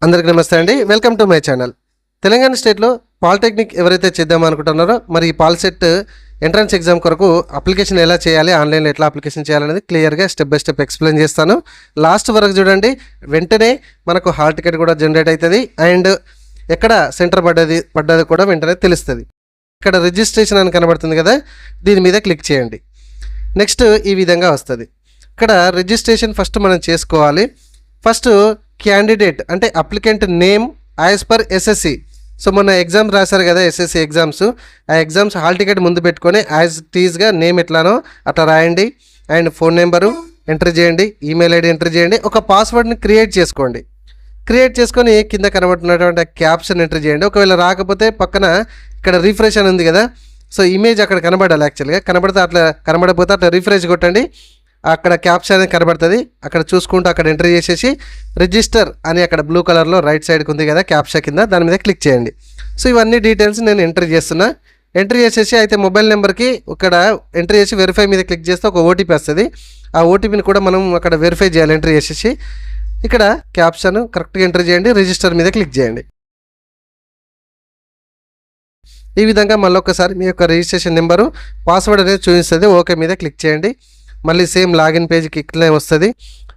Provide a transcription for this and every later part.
అందరికీ నమస్తే అండి. Welcome to my channel. Telangana స్టేట్లో పాలిటెక్నిక్ ఎవరైతే చేద్దాం అనుకుంటున్నారో మరి ఈ పాలిసెట్ ఎంట్రన్స్ ఎగ్జామ్ కొరకు అప్లికేషన్ ఎలా చేయాలి, ఆన్లైన్లో ఎట్లా అప్లికేషన్ చేయాలనేది క్లియర్గా స్టెప్ బై స్టెప్ ఎక్స్ప్లెయిన్ చేస్తాను. లాస్ట్ వరకు చూడండి. వెంటనే మనకు హాల్ టికెట్ కూడా జనరేట్ అవుతుంది అండ్ ఎక్కడ సెంటర్ పడ్డది కూడా వెంటనే తెలుస్తుంది. ఇక్కడ రిజిస్ట్రేషన్ అని కనబడుతుంది కదా, దీని మీద క్లిక్ చేయండి. నెక్స్ట్ ఈ విధంగా వస్తుంది. ఇక్కడ రిజిస్ట్రేషన్ ఫస్ట్ మనం చేసుకోవాలి. ఫస్ట్ క్యాండిడేట్ అంటే applicant name as per SSC. So మొన్న ఎగ్జామ్స్ రాశారు కదా ఎస్ఎస్సి ఎగ్జామ్స్, ఆ ఎగ్జామ్స్ హాల్ టికెట్ ముందు పెట్టుకొని యాజ్ టీజ్గా నేమ్ ఎట్లానో అట్లా రాయండి. అండ్ ఫోన్ నెంబరు ఎంటర్ చేయండి, ఈమెయిల్ ఐడి ఎంటర్ చేయండి. ఒక పాస్వర్డ్ని క్రియేట్ చేసుకోండి. క్రియేట్ చేసుకొని కింద కనబడుతున్నటువంటి క్యాప్షన్ ఎంటర్ చేయండి. ఒకవేళ రాకపోతే పక్కన ఇక్కడ రిఫ్రెష్ అని ఉంది కదా, సో ఇమేజ్ అక్కడ కనబడాలి. యాక్చువల్గా కనబడితే అట్లా కనబడకపోతే అట్లా రిఫ్రెష్ కొట్టండి. అక్కడ క్యాప్షన్ అనేది కనబడుతుంది, అక్కడ చూసుకుంటూ అక్కడ ఎంటర్ చేసేసి రిజిస్టర్ అని అక్కడ బ్లూ కలర్లో రైట్ సైడ్కి ఉంది కదా క్యాప్షన్ కింద, దాని మీద క్లిక్ చేయండి. సో ఇవన్నీ డీటెయిల్స్ నేను ఎంటర్ చేస్తున్నా. ఎంటర్ చేసేసి అయితే మొబైల్ నెంబర్కి ఇక్కడ ఎంటర్ చేసి వెరిఫై మీద క్లిక్ చేస్తే ఒక ఓటీపీ వస్తుంది. ఆ ఓటీపీని కూడా మనం అక్కడ వెరిఫై చేయాలి. ఎంటర్ చేసేసి ఇక్కడ క్యాప్షన్ కరెక్ట్గా ఎంటర్ చేయండి, రిజిస్టర్ మీద క్లిక్ చేయండి. ఈ విధంగా మళ్ళీ ఒకసారి మీ యొక్క రిజిస్ట్రేషన్ నెంబరు పాస్వర్డ్ అనేది చూపిస్తుంది. ఓకే మీద క్లిక్ చేయండి. మళ్ళీ సేమ్ లాగిన్ పేజ్కి ఇట్లనే వస్తుంది.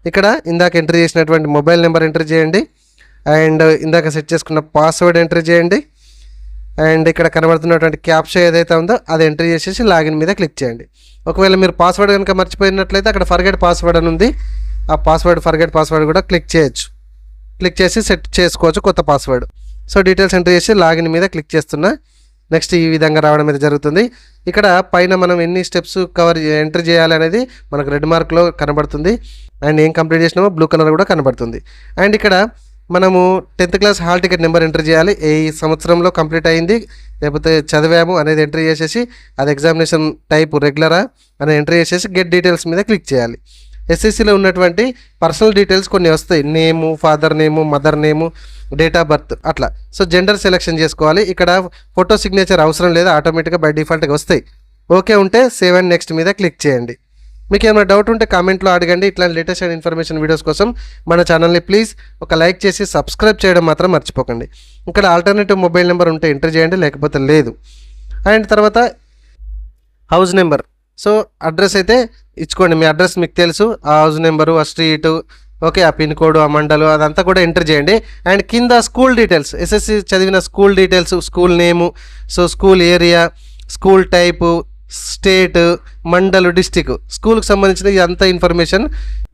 ఇక్కడ ఇందాక ఎంటర్ చేసినటువంటి మొబైల్ నెంబర్ ఎంటర్ చేయండి అండ్ ఇందాక సెట్ చేసుకున్న పాస్వర్డ్ ఎంటర్ చేయండి అండ్ ఇక్కడ కనబడుతున్నటువంటి క్యాప్షన్ ఏదైతే ఉందో అది ఎంటర్ చేసేసి లాగిన్ మీద క్లిక్ చేయండి. ఒకవేళ మీరు పాస్వర్డ్ కనుక మర్చిపోయినట్లయితే అక్కడ ఫర్గెట్ పాస్వర్డ్ అని ఉంది, ఆ ఫర్గెట్ పాస్వర్డ్ కూడా క్లిక్ చేయొచ్చు. క్లిక్ చేసి సెట్ చేసుకోవచ్చు కొత్త పాస్వర్డ్. సో డీటెయిల్స్ ఎంటర్ చేసి లాగిన్ మీద క్లిక్ చేస్తున్నా. నెక్స్ట్ ఈ విధంగా రావడం అయితే జరుగుతుంది. ఇక్కడ పైన మనం ఎన్ని స్టెప్స్ ఎంటర్ చేయాలి అనేది మనకు రెడ్ మార్క్లో కనబడుతుంది అండ్ ఏం కంప్లీట్ చేసినామో బ్లూ కలర్ కూడా కనబడుతుంది. అండ్ ఇక్కడ మనము 10th class hall ticket number enter చేయాలి. ఏ సంవత్సరంలో కంప్లీట్ అయింది లేకపోతే చదివాము అనేది ఎంటర్ చేసేసి అది ఎగ్జామినేషన్ టైప్ రెగ్యులరా అనేది ఎంటర్ చేసేసి గెట్ డీటెయిల్స్ మీద క్లిక్ చేయాలి. ఎస్ఎస్సిలో ఉన్నటువంటి పర్సనల్ డీటెయిల్స్ కొన్ని వస్తాయి, name, father name, mother name, date of birth అట్లా. సో జెండర్ సెలెక్షన్ చేసుకోవాలి. ఇక్కడ ఫోటో సిగ్నేచర్ అవసరం లేదు, ఆటోమేటిక్గా బై డిఫాల్ట్గా వస్తాయి. ఓకే ఉంటే సేవ్ అండ్ నెక్స్ట్ మీద క్లిక్ చేయండి. మీకు ఏమైనా డౌట్ ఉంటే కామెంట్లో అడగండి. ఇట్లాంటి లేటెస్ట్ అండ్ ఇన్ఫర్మేషన్ వీడియోస్ కోసం మన ఛానల్ని ప్లీజ్ ఒక లైక్ చేసి సబ్స్క్రైబ్ చేయడం మాత్రం మర్చిపోకండి. ఇక్కడ ఆల్టర్నేటివ్ మొబైల్ నెంబర్ ఉంటే ఎంటర్ చేయండి, లేకపోతే లేదు. అండ్ తర్వాత హౌస్ నెంబర్, సో అడ్రస్ అయితే ఇచ్చుకోండి. మీ అడ్రస్ మీకు తెలుసు, ఆ హౌస్ నెంబరు, ఆ స్ట్రీటు, ఓకే, ఆ పిన్ కోడ్, ఆ మండలు అదంతా కూడా ఎంటర్ చేయండి. అండ్ కింద స్కూల్ డీటెయిల్స్, ఎస్ఎస్సి చదివిన school details, school name, so school area, school type, state, mandal, district, స్కూల్కి సంబంధించిన ఇదంతా ఇన్ఫర్మేషన్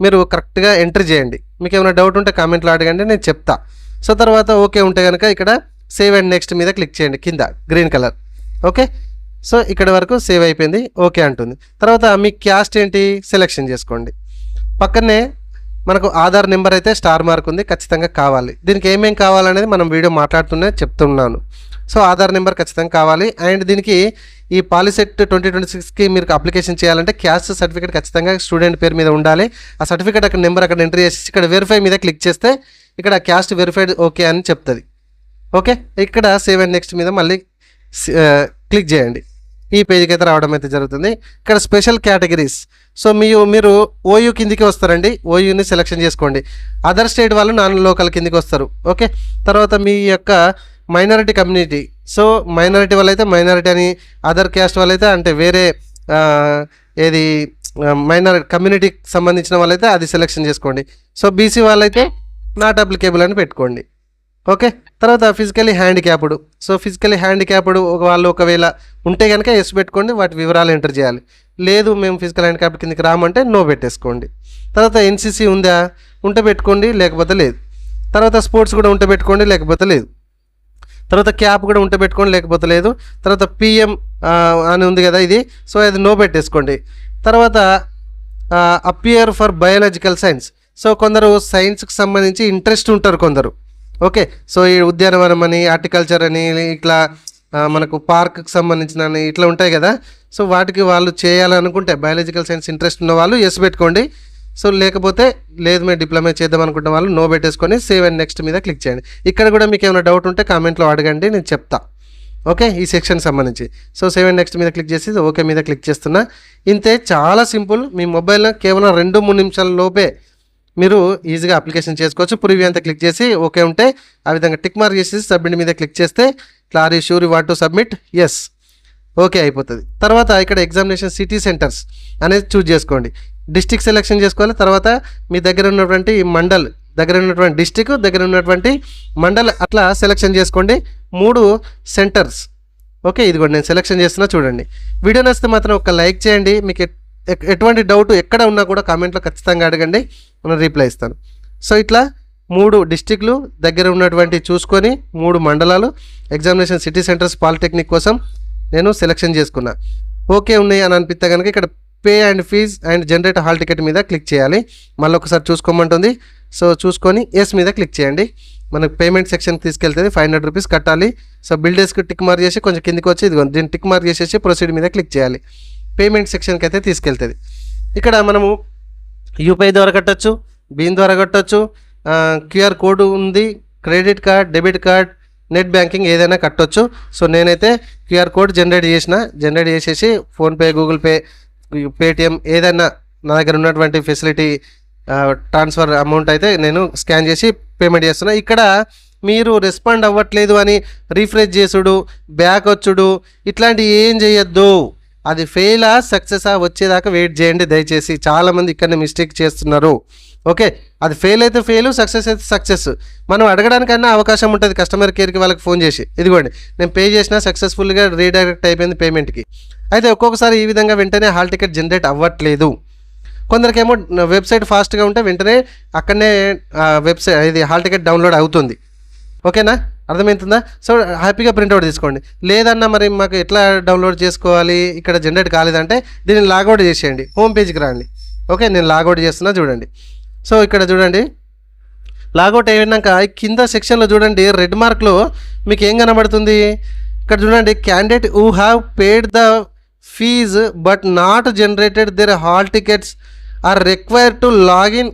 మీరు కరెక్ట్గా ఎంటర్ చేయండి. మీకు ఏమైనా డౌట్ ఉంటే కామెంట్లో అడగండి, నేను చెప్తా. సో తర్వాత ఓకే ఉంటే కనుక ఇక్కడ సేవ్ అండ్ నెక్స్ట్ మీద క్లిక్ చేయండి కింద గ్రీన్ కలర్. ఓకే, సో ఇక్కడ వరకు సేవ్ అయిపోయింది, ఓకే అంటుంది. తర్వాత మీ క్యాస్ట్ ఏంటి సెలెక్షన్ చేసుకోండి. పక్కనే మనకు ఆధార్ నెంబర్ అయితే స్టార్ మార్క్ ఉంది, ఖచ్చితంగా కావాలి. దీనికి ఏమేం కావాలనేది మనం వీడియో మాట్లాడుతూనే చెప్తున్నాను. సో ఆధార్ నెంబర్ ఖచ్చితంగా కావాలి. అండ్ దీనికి ఈ పాలిసెట్ 2026కి మీరు అప్లికేషన్ చేయాలంటే క్యాస్ట్ సర్టిఫికేట్ ఖచ్చితంగా స్టూడెంట్ పేరు మీద ఉండాలి. ఆ సర్టిఫికేట్ అక్కడ నెంబర్ అక్కడ ఎంట్రీ చేసి ఇక్కడ వెరిఫై మీద క్లిక్ చేస్తే ఇక్కడ క్యాస్ట్ వెరిఫైడ్ ఓకే అని చెప్తుంది. ఓకే, ఇక్కడ సేవ్ అండ్ నెక్స్ట్ మీద మళ్ళీ క్లిక్ చేయండి. ఈ పేజీకి అయితే రావడం అయితే జరుగుతుంది. ఇక్కడ స్పెషల్ కేటగిరీస్, సో మీరు ఓయూ కిందికి వస్తారండి, ఓయూని సెలెక్షన్ చేసుకోండి. అదర్ స్టేట్ వాళ్ళు నాన్ లోకల్ కిందికి వస్తారు. ఓకే, తర్వాత మీ యొక్క మైనారిటీ కమ్యూనిటీ, సో మైనారిటీ వాళ్ళైతే మైనారిటీ అని, అదర్ క్యాస్ట్ వాళ్ళైతే అంటే వేరే ఏది మైనారిటీ కమ్యూనిటీకి సంబంధించిన వాళ్ళైతే అది సెలెక్షన్ చేసుకోండి. సో బీసీ వాళ్ళైతే నాట్ అప్లికేబుల్ అని పెట్టుకోండి. ఓకే, తర్వాత physically handicapped, so physically handicapped వాళ్ళు ఒకవేళ ఉంటే కనుక ఎస్ పెట్టుకోండి, వాటి వివరాలు ఎంటర్ చేయాలి. లేదు మేము ఫిజికల్ హ్యాండిక్యాప్డ్ కిందకి రామంటే నో పెట్టేసుకోండి. తర్వాత ఎన్సీసీ ఉందా ఉంటే పెట్టుకోండి, లేకపోతే లేదు. తర్వాత స్పోర్ట్స్ కూడా ఉంటే పెట్టుకోండి, లేకపోతే లేదు. తర్వాత క్యాప్ కూడా ఉంటే పెట్టుకోండి, లేకపోతే లేదు. తర్వాత పిఎం అని ఉంది కదా ఇది, సో అది నో పెట్టేసుకోండి. తర్వాత appear for biological science, so కొందరు సైన్స్కి సంబంధించి ఇంట్రెస్ట్ ఉంటారు కొందరు. ఓకే, సో ఈ ఉద్యానవనం అని, హార్టికల్చర్ అని, ఇట్లా మనకు పార్క్కి సంబంధించిన ఇట్లా ఉంటాయి కదా, సో వాటికి వాళ్ళు చేయాలనుకుంటే బయాలజికల్ సైన్స్ ఇంట్రెస్ట్ ఉన్న వాళ్ళు ఎస్ పెట్టుకోండి. సో లేకపోతే లేదు మేము డిప్లొమా చేద్దాం అనుకుంటున్న వాళ్ళు నో పెట్టేసుకొని సేవ్ అండ్ నెక్స్ట్ మీద క్లిక్ చేయండి. ఇక్కడ కూడా మీకు ఏమైనా డౌట్ ఉంటే కామెంట్లో అడగండి, నేను చెప్తా. ఓకే, ఈ సెక్షన్ సంబంధించి. సో సేవ్ అండ్ నెక్స్ట్ మీద క్లిక్ చేసి ఓకే మీద క్లిక్ చేస్తున్నా. ఇంతే, చాలా సింపుల్. మీ మొబైల్లో కేవలం 2-3 నిమిషాల లోపే మీరు ఈజీగా అప్లికేషన్ చేసుకోవచ్చు. ప్రివ్యూ అంతా క్లిక్ చేసి ఓకే ఉంటే ఆ విధంగా టిక్ మార్క్ చేసి సబ్మిట్ మీద క్లిక్ చేస్తే are you sure you want to submit, yes, okay అయిపోతుంది. తర్వాత ఇక్కడ ఎగ్జామినేషన్ సిటీ సెంటర్స్ అనేది చూజ్ చేసుకోండి. డిస్ట్రిక్ట్ సెలెక్షన్ చేసుకోవాలి. తర్వాత మీ దగ్గర ఉన్నటువంటి మండల్, దగ్గర ఉన్నటువంటి డిస్ట్రిక్ట్, దగ్గర ఉన్నటువంటి మండల్ అట్లా సెలెక్షన్ చేసుకోండి. 3 సెంటర్స్. ఓకే, ఇది కూడా నేను సెలెక్షన్ చేస్తున్నా చూడండి. వీడియో నచ్చితే మాత్రం ఒక లైక్ చేయండి. మీకు ఎటువంటి డౌట్ ఎక్కడ ఉన్నా కూడా కామెంట్లో ఖచ్చితంగా అడగండి, నేను రిప్లై ఇస్తాను. సో ఇట్లా 3 డిస్ట్రిక్ట్లు దగ్గర ఉన్నటువంటి చూసుకొని 3 మండలాలు ఎగ్జామినేషన్ సిటీ సెంటర్స్ పాలిటెక్నిక్ కోసం నేను సెలెక్షన్ చేసుకున్నా. ఓకే ఉన్నాయి అని అనిపిస్తే కనుక ఇక్కడ pay and fees and generate hall ticket మీద క్లిక్ చేయాలి. మళ్ళీ ఒకసారి చూసుకోమంటుంది. సో చూసుకొని ఎస్ మీద క్లిక్ చేయండి. మనకు పేమెంట్ సెక్షన్కి తీసుకెళ్తుంది. 500 రూపీస్ కట్టాలి. సో బిల్డర్స్కి టిక్ మార్క్ చేసి కొంచెం కిందికి వచ్చి ఇదిగో దీన్ని టిక్ మార్క్ చేసేసి ప్రొసీడ్ మీద క్లిక్ చేయాలి. పేమెంట్ సెక్షన్కి అయితే తీసుకెళ్తుంది. ఇక్కడ మనము యూపీఐ ద్వారా కట్టచ్చు, భీమ్ ద్వారా కట్టచ్చు, క్యూఆర్ కోడ్ ఉంది, credit card, debit card, net banking ఏదైనా కట్టొచ్చు. సో నేనైతే క్యూఆర్ కోడ్ జనరేట్ చేసేసి ఫోన్పే, గూగుల్ పే, పేటిఎం ఏదైనా నా దగ్గర ఉన్నటువంటి ఫెసిలిటీ ట్రాన్స్ఫర్ అమౌంట్ అయితే నేను స్కాన్ చేసి పేమెంట్ చేస్తున్నా. ఇక్కడ మీరు రెస్పాండ్ అవ్వట్లేదు అని రీఫ్రెష్ చేసుడు, బ్యాక్ వచ్చుడు ఇట్లాంటివి ఏం చేయొద్దు. అది ఫెయిలా సక్సెసా వచ్చేదాకా వెయిట్ చేయండి దయచేసి. చాలామంది ఇక్కడనే మిస్టేక్ చేస్తున్నారు. ఓకే, అది ఫెయిల్ అయితే ఫెయిల్, సక్సెస్ అయితే సక్సెస్. మనం అడగడానికన్నా అవకాశం ఉంటుంది కస్టమర్ కేర్కి వాళ్ళకి ఫోన్ చేసి, ఇదిగోండి నేను పే చేసినా సక్సెస్ఫుల్గా రీడైరెక్ట్ అయిపోయింది పేమెంట్కి. అయితే ఒక్కొక్కసారి ఈ విధంగా వెంటనే హాల్ టికెట్ జనరేట్ అవ్వట్లేదు. కొందరికేమో వెబ్సైట్ ఫాస్ట్గా ఉంటే వెంటనే అక్కడనే వెబ్సైట్ ఇది హాల్ టికెట్ డౌన్లోడ్ అవుతుంది. ఓకేనా, అర్థమవుతుందా? సో హ్యాపీగా ప్రింట్అవుట్ తీసుకోండి. లేదన్నా మరి మాకు ఎట్లా డౌన్లోడ్ చేసుకోవాలి, ఇక్కడ జనరేట్ కాలేదంటే దీన్ని లాగౌట్ చేసేయండి, హోమ్ పేజ్కి రండి. ఓకే, నేను లాగౌట్ చేస్తున్నా చూడండి. సో ఇక్కడ చూడండి, లాగౌట్ అయినాక కింద సెక్షన్లో చూడండి రెడ్ మార్క్లో మీకు ఏం కనబడుతుంది. ఇక్కడ చూడండి, candidate who have paid the fees but not generated their hall tickets are required to login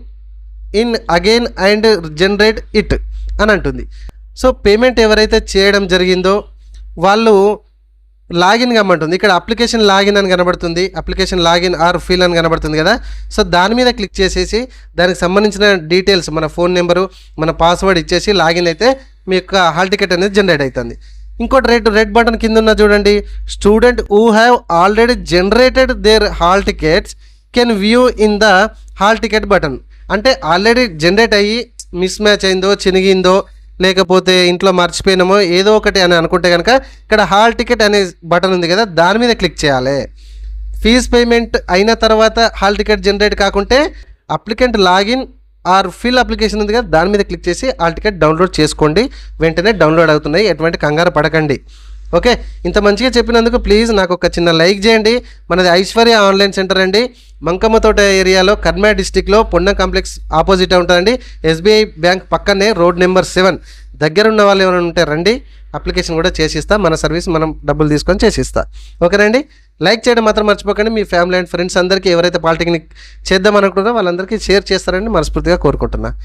in again and generate it అని అంటుంది. సో పేమెంట్ ఎవరైతే చేయడం జరిగిందో వాళ్ళు లాగిన్ కమ్మంటుంది. ఇక్కడ అప్లికేషన్ లాగిన్ అని కనబడుతుంది, అప్లికేషన్ లాగిన్ ఆర్ ఫిల్ అని కనబడుతుంది కదా. సో దాని మీద క్లిక్ చేసేసి దానికి సంబంధించిన డీటెయిల్స్, మన ఫోన్ నెంబరు, మన పాస్వర్డ్ ఇచ్చేసి లాగిన్ అయితే మీ యొక్క హాల్ టికెట్ అనేది జనరేట్ అవుతుంది. ఇంకోటి రెడ్ బటన్ కింద ఉన్న చూడండి, student who have already generated their hall tickets can view in the hall ticket button. అంటే ఆల్రెడీ జనరేట్ అయ్యి మిస్ మ్యాచ్ అయిందో, చినిగిందో, లేకపోతే ఇంట్లో మర్చిపోయినామో ఏదో ఒకటి అని అనుకుంటే కనుక ఇక్కడ హాల్ టికెట్ అనే బటన్ ఉంది కదా, దాని మీద క్లిక్ చేయాలి. ఫీజ్ పేమెంట్ అయిన తర్వాత హాల్ టికెట్ జనరేట్ కాకుంటే applicant login are fill application ఉంది కదా, దాని మీద క్లిక్ చేసి హాల్ టికెట్ డౌన్లోడ్ చేసుకోండి. వెంటనే డౌన్లోడ్ అవుతున్నాయి, ఎటువంటి కంగారు పడకండి. ఓకే, ఇంత మంచిగా చెప్పినందుకు ప్లీజ్ నాకు ఒక చిన్న లైక్ చేయండి. మనది ఐశ్వర్య ఆన్లైన్ సెంటర్ అండి, మంకమ్మతోట ఏరియాలో, కర్మా డిస్టిక్లో, పొన్నం కాంప్లెక్స్ ఆపోజిట్ ఉంటుందండి. ఎస్బీఐ బ్యాంక్ పక్కనే, రోడ్ నెంబర్ 7. దగ్గర ఉన్న వాళ్ళు ఎవరైనా ఉంటే రండి, అప్లికేషన్ కూడా చేసిస్తా. మన సర్వీస్ మనం డబ్బులు తీసుకొని చేసిస్తా. ఓకేనండి, లైక్ చేయడం మాత్రం మర్చిపోకండి. మీ ఫ్యామిలీ అండ్ ఫ్రెండ్స్ అందరికీ ఎవరైతే పాలిటెక్నిక్ చేద్దాం అనుకుంటారో వాళ్ళందరికీ షేర్ చేస్తారని మనస్ఫూర్తిగా కోరుకుంటున్నా.